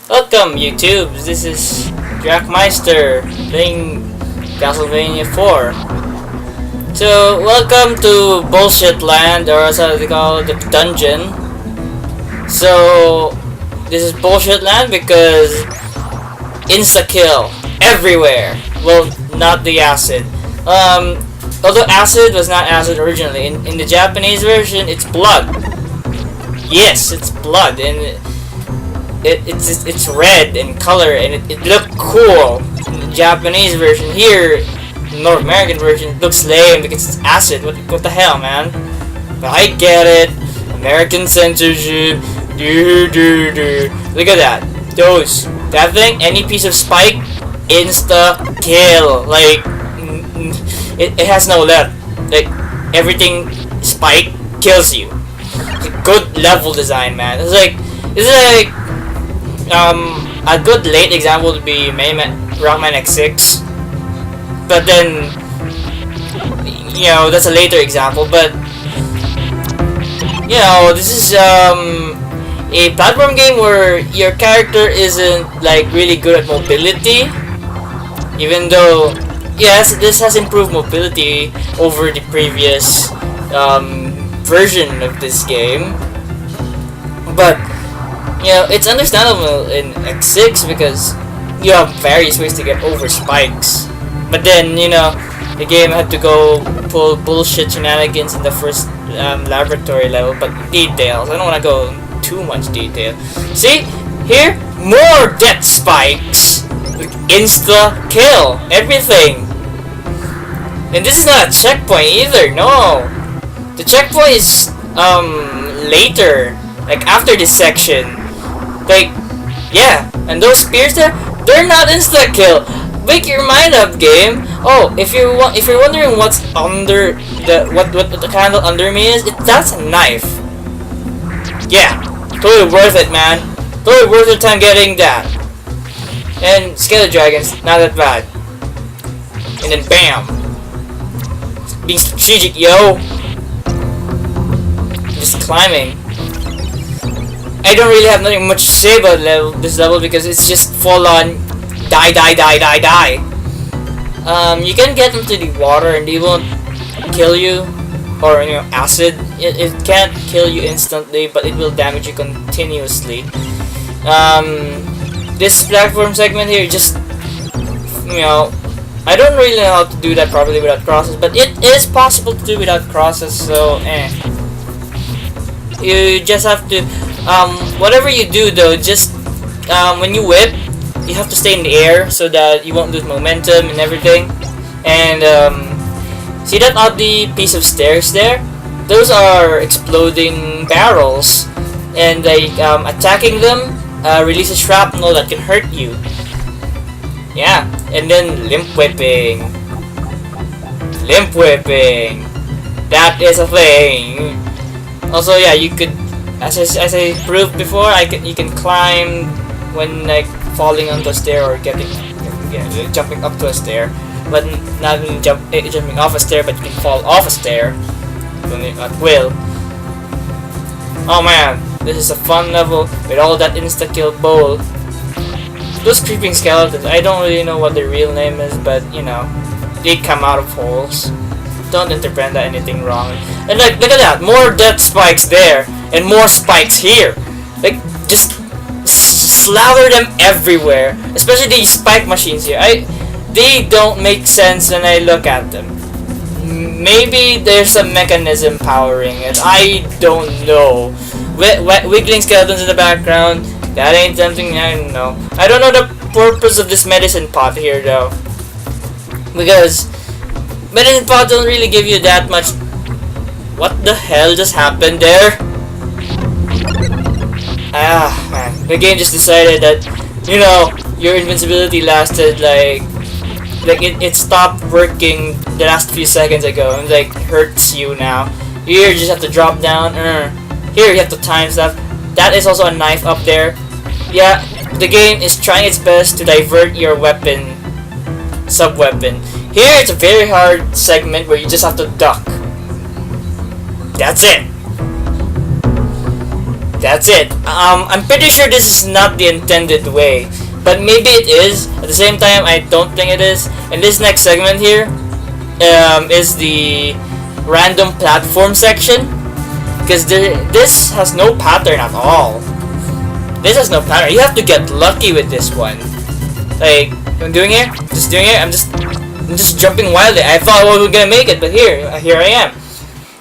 Welcome YouTube, this is Jackmeister playing Castlevania 4. So, welcome to Bullshit Land, or as they call it, the dungeon. So, this is Bullshit Land because insta-kill everywhere. Well, not the acid. Although acid was not acid originally, in the Japanese version, it's blood. Yes, it's blood, and it's red in color, and it looked cool in the Japanese version. Here, the North American version, it looks lame because it's acid. What the hell, man? But I get it. American censorship. Look at that. That thing, any piece of spike, insta kill. Like, it has no left. Like, everything spike kills you. It's a good level design, man. It's like a good late example would be Rockman X6, but then that's a later example. But this is a platform game where your character isn't like really good at mobility, even though yes, this has improved mobility over the previous version of this game, but it's understandable in X6 because you have various ways to get over spikes. But then, the game had to go pull bullshit shenanigans in the first laboratory level. But details, I don't want to go in too much detail. See? Here, more death spikes. Insta-kill. Everything. And this is not a checkpoint either, no. The checkpoint is, later. Like, after this section. Like, yeah, and those spears there, they're not insta kill. Wake your mind up, game. Oh, if you're wondering what's under what the candle under me is, that's a knife. Yeah, totally worth it, man. Totally worth your time getting that. And Skeleton Dragons, not that bad. And then bam, being strategic, yo. Just climbing. I don't really have nothing much to say about this level because it's just full on die. You can get into the water and they won't kill you, or acid. It can't kill you instantly, but it will damage you continuously. This platform segment here, just I don't really know how to do that properly without crosses, but it is possible to do without crosses. So you just have to. Whatever you do though, just when you whip, you have to stay in the air so that you won't lose momentum and everything. And see that oddly piece of stairs there? Those are exploding barrels, and like attacking them releases shrapnel that can hurt you. Yeah, and then limp whipping. That is a thing. Also, yeah, you could. As I proved before, you can climb when like falling onto a stair or jumping up to a stair, but not really jumping off a stair, but you can fall off a stair at will. Oh man, this is a fun level with all that insta-kill bowl. Those creeping skeletons, I don't really know what their real name is, but they come out of holes. Don't interpret that anything wrong. And like, look at that, more death spikes there. And more spikes here. Like, just slather them everywhere. Especially these spike machines here. They don't make sense when I look at them. Maybe there's a mechanism powering it. I don't know. Wiggling skeletons in the background. That ain't something I don't know. I don't know the purpose of this medicine pot here though. Because medicine pot don't really give you that much. What the hell just happened there? Man, the game just decided that your invincibility lasted like it stopped working the last few seconds ago and like hurts you now. Here you just have to drop down. Here you have to time stuff. That is also a knife up there. Yeah, the game is trying its best to divert your weapon, sub-weapon. Here it's a very hard segment where you just have to duck. That's it. That's it. I'm pretty sure this is not the intended way, but maybe it is. At the same time, I don't think it is. And this next segment here is the random platform section, because this has no pattern at all. This has no pattern. You have to get lucky with this one. Like, I'm doing it, just doing it. I'm just jumping wildly. I thought I was gonna make it, but here I am.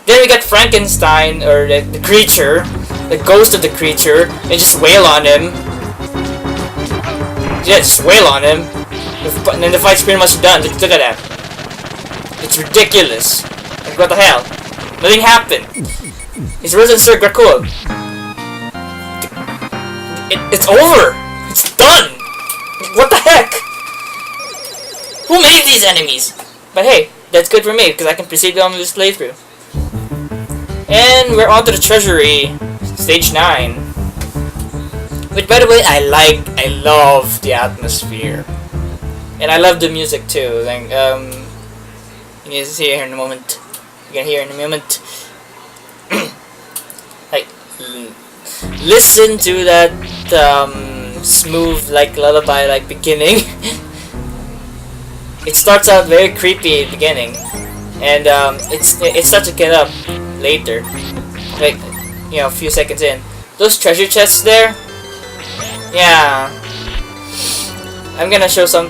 Then we got Frankenstein, or the creature, the ghost of the creature, and just wail on him. Yeah, just wail on him. And then the fight's pretty much done. Look at that. It's ridiculous. Like, what the hell? Nothing happened. It's Resident Sir Dracul. It's over. It's done. What the heck? Who made these enemies? But hey, that's good for me, because I can proceed on this playthrough. And we're on to the treasury, stage 9. Which, by the way, I love the atmosphere. And I love the music too. Like, you can see it here in a moment. You can hear it in a moment. Like, listen to that smooth, like, lullaby, like, beginning. It starts out very creepy at the beginning, and it starts to get up later, like, you know, a few seconds in. Those treasure chests there, yeah, I'm gonna show some.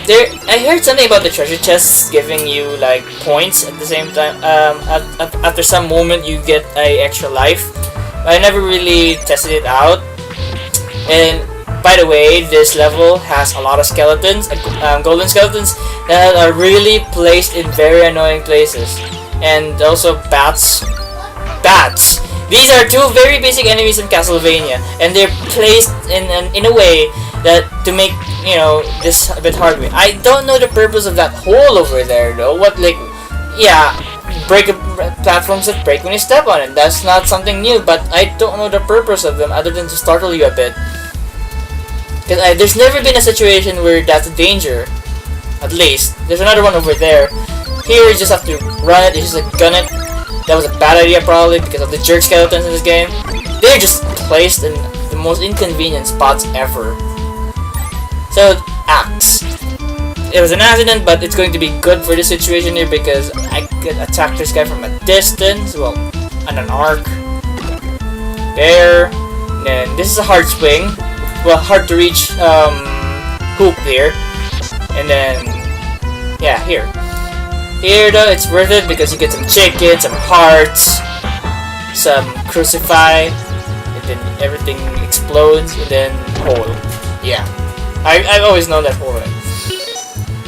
There, I heard something about the treasure chests giving you like points at the same time. After some moment, you get a extra life. I never really tested it out. And by the way, this level has a lot of skeletons, golden skeletons that are really placed in very annoying places, and also bats. Bats. These are two very basic enemies in Castlevania, and they're placed in a way that to make, you know, this a bit hard. I don't know the purpose of that hole over there though. What, like, yeah, platforms that break when you step on it. That's not something new, but I don't know the purpose of them other than to startle you a bit. Because there's never been a situation where that's a danger. At least. There's another one over there. Here you just have to run it, you just like gun it. That was a bad idea probably because of the jerk skeletons in this game. They're just placed in the most inconvenient spots ever. So, axe. It was an accident, but it's going to be good for this situation here because I could attack this guy from a distance. Well, on an arc. There. And then this is a hard swing. Well, hard to reach hoop here. And then, yeah, here. Here though, it's worth it because you get some chicken, some hearts, some crucify, and then everything explodes, and then hole. Yeah, I've always known that hole. Right?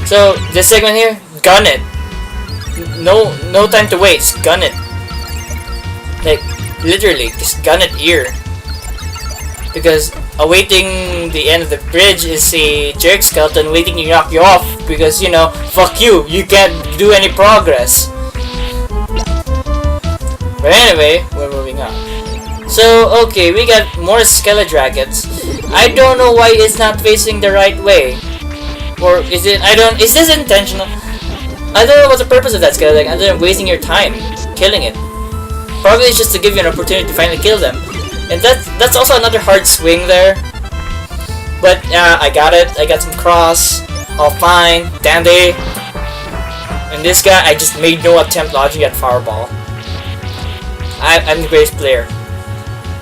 So this segment here, gun it. No time to waste. Gun it. Like literally, just gun it here. Because awaiting the end of the bridge is a jerk skeleton waiting to knock you off because, you know, fuck you, you can't do any progress. But anyway, we're moving on. So, okay, we got more skeleton dragons. I don't know why it's not facing the right way. Or is it, is this intentional? I don't know what's the purpose of that skeleton other than wasting your time killing it. Probably it's just to give you an opportunity to finally kill them. And that's also another hard swing there. But I got it. I got some cross. All fine. Dandy. And this guy, I just made no attempt dodging that fireball. I'm the greatest player.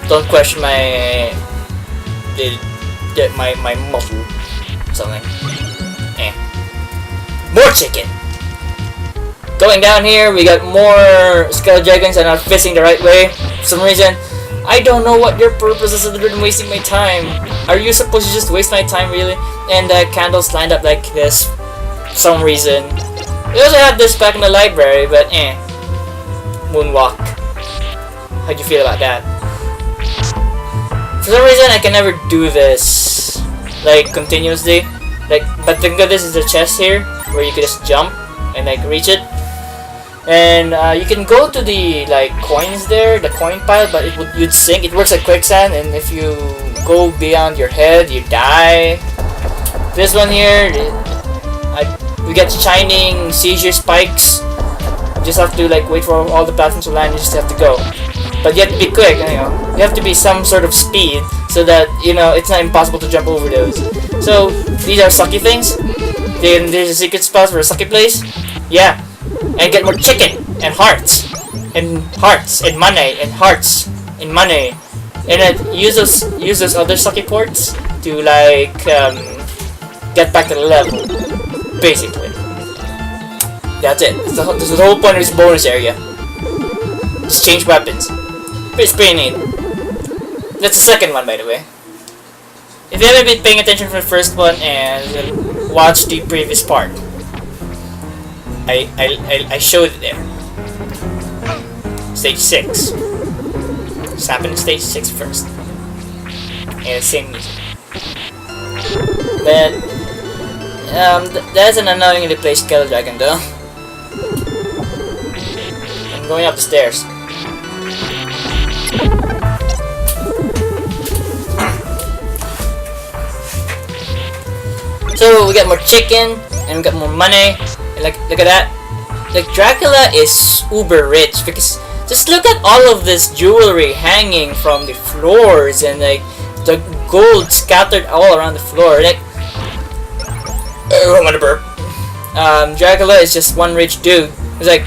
Don't question my muscle. Something. More chicken. Going down here, we got more skeleton dragons that are not facing the right way. For some reason, I don't know what your purpose is other than wasting my time. Are you supposed to just waste my time, really? And candles lined up like this for some reason. We also had this back in the library, but Moonwalk. How'd you feel about that? For some reason, I can never do this, like, continuously. Like, but the good is the chest here, where you can just jump and, like, reach it. And you can go to the like coins there, the coin pile, but you'd sink. It works like quicksand, and if you go beyond your head, you die. This one here, we get shining seizure spikes. You just have to like wait for all the platforms to land. You just have to go. but you have to be quick. You have to be some sort of speed so that it's not impossible to jump over those. So these are sucky things. Then there's a secret spot for a sucky place. Yeah, and get more chicken and hearts and money and hearts and money, and then use those other sucky ports to get back to the level. Basically, that's it. That's the whole point of this bonus area. Just change weapons. It's pretty neat. That's the second one, by the way. If you haven't been paying attention for the first one and watch the previous part, I showed it there. Stage 6. Just happened to stage 6 first. And same music. But that's an annoyingly placed Kettle Dragon though. I'm going up the stairs. So we got more chicken and we got more money. And look at that. Like Dracula is uber rich because just look at all of this jewelry hanging from the floors and like the gold scattered all around the floor. Like, oh, I'm gonna burp. Dracula is just one rich dude. It's like,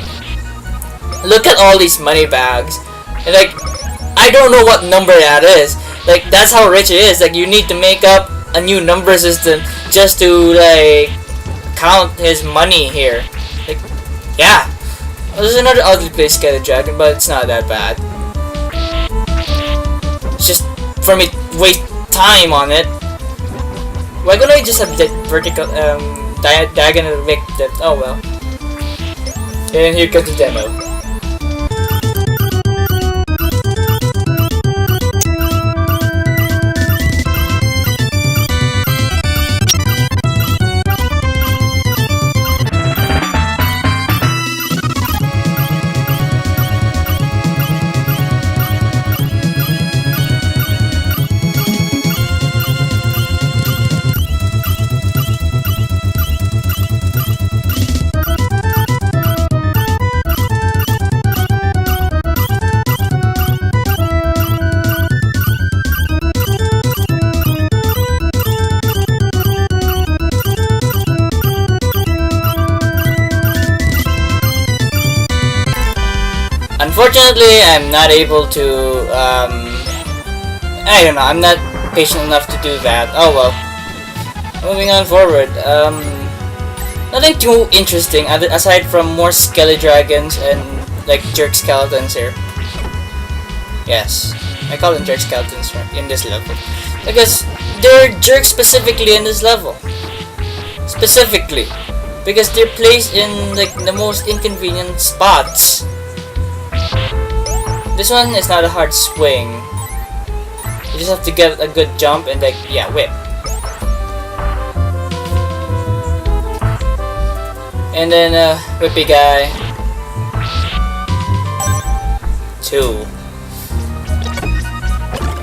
look at all these money bags. And like, I don't know what number that is. Like, that's how rich it is. Like, you need to make up a new number system just to like count his money here. Like, yeah. There's another ugly place Kettle Dragon, but it's not that bad. It's just for me to waste time on it. Why couldn't I just have that vertical diagonal make that? Oh well. And here comes the demo. Unfortunately, I'm not able to, I don't know, I'm not patient enough to do that. Oh well. Moving on forward, nothing too interesting aside from more skelly dragons and, like, jerk skeletons here. Yes, I call them jerk skeletons in this level. Because they're jerks specifically in this level. Specifically. Because they're placed in, like, the most inconvenient spots. This one is not a hard swing. You just have to get a good jump and like, yeah, whip. And then whippy guy. 2.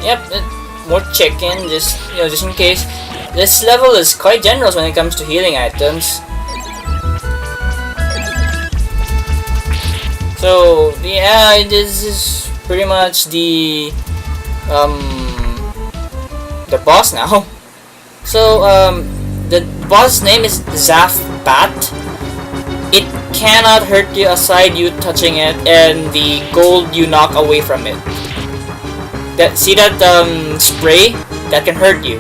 Yep, more chicken, just in case. This level is quite generous when it comes to healing items. So yeah, this is pretty much the boss now. So the boss name is Zaf Bat. It cannot hurt you aside you touching it and the gold you knock away from it. See that spray? That can hurt you.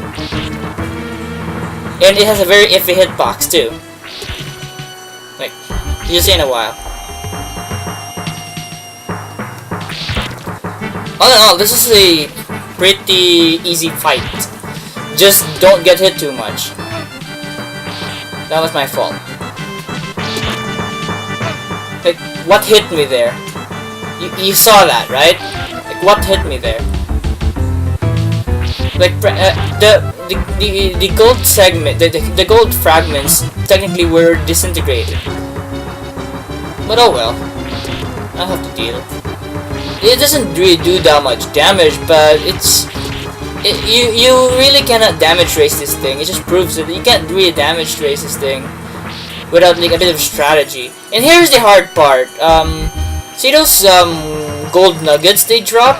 And it has a very iffy hitbox too. Like, you'll see in a while. All in all, this is a pretty easy fight. Just don't get hit too much. That was my fault. Like, what hit me there? You saw that, right? Like, what hit me there? Like, the gold segment, the gold fragments technically were disintegrated. But oh well. I'll have to deal. It doesn't really do that much damage, but you really cannot damage race this thing. It just proves that you can't really damage race this thing without like a bit of strategy. And here's the hard part. See those gold nuggets they drop,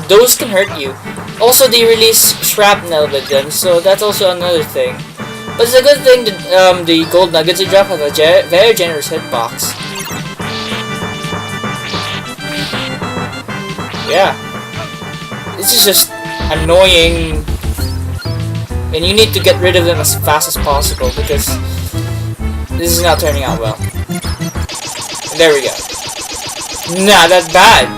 those can hurt you. Also, they release shrapnel with them, so that's also another thing. But it's a good thing that the gold nuggets they drop have a very generous hitbox. Yeah. This is just annoying, and you need to get rid of them as fast as possible because this is not turning out well. And there we go. Not that bad.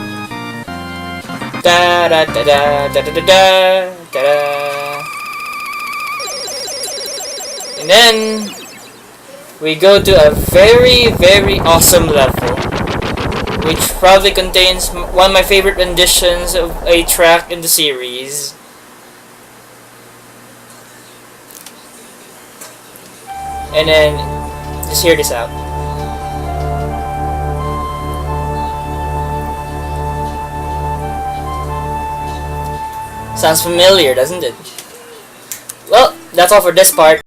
Da da da da da da da da da. And then we go to a very awesome level, which probably contains one of my favorite renditions of a track in the series. And then just hear this out. Sounds familiar, doesn't it? Well, that's all for this part.